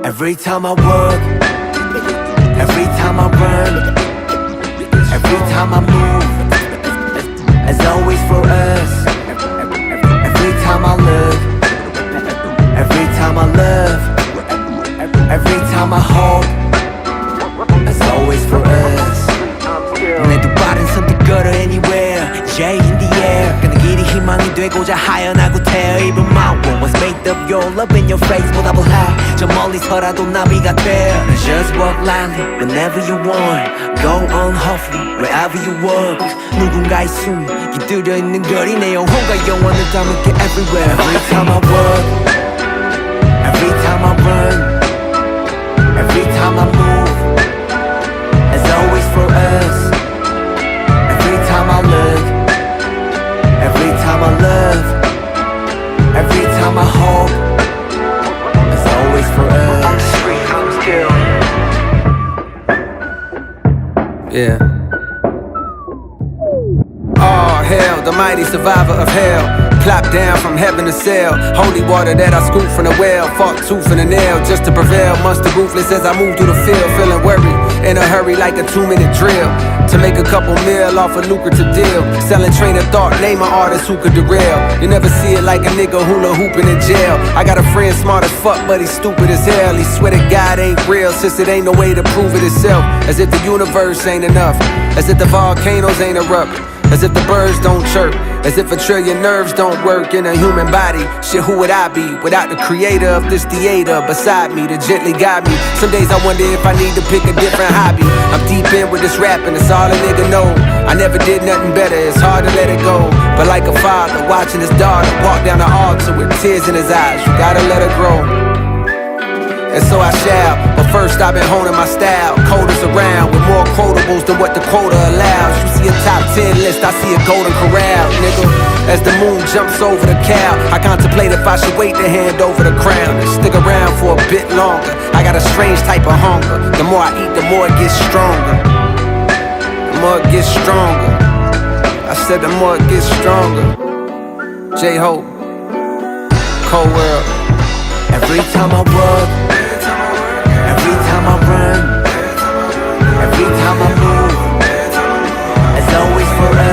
Every time I work, every time I run, every time I move, as always for us. Every time I look, every time I love, every time I hope, as always for us. 내 두 발은 선뜻 걸어 anywhere, J in the air. 가는 길이 희망이 되고자 하연하고 태어. Even my world was made of your love in your face 보답을 해. 저 멀리서라도 나비가 돼. Just walk lightly whenever you want. Go on hopefully wherever you walk. 누군가의 숨이 깃들여 있는 거리 내 영혼과 영원을 담을게 everywhere. Every time I walk, every time I run, every time I move, as always for us. Every time I look, every time I love, every time I hope, it's always for us. Yeah. Oh hell, the mighty survivor of hell. Plop down from heaven to sail. Holy water that I scoop from the well. Fought tooth and a nail just to prevail. Monster ruthless as I move through the field. Feeling worried, in a hurry like a 2-minute drill. To make a couple mil off a lucrative deal. Selling train of thought, name an artist who could derail. You never see it like a nigga hula hooping in jail. I got a friend smart as fuck but he's stupid as hell. He swear to God ain't real since it ain't no way to prove it itself. As if the universe ain't enough. As if the volcanoes ain't erupt. As if the birds don't chirp. As if a trillion nerves don't work in a human body. Shit, who would I be without the creator of this theater beside me to gently guide me? Some days I wonder if I need to pick a different hobby. I'm deep in with this rapping, it's all a nigga know. I never did nothing better, it's hard to let it go. But like a father watching his daughter walk down the altar with tears in his eyes, you gotta let her grow. And so I shall, but first I've been honing my style. Coders around with more quotables than what the quota allows. You see a top 10 list, I see a golden corral, nigga. As the moon jumps over the cow, I contemplate if I should wait to hand over the crown and stick around for a bit longer. I got a strange type of hunger. The more I eat, the more it gets stronger. The more it gets stronger. I said the more it gets stronger. J-Hope, Cold World. Every time I walk, every time I run, every time I move, it's always for us.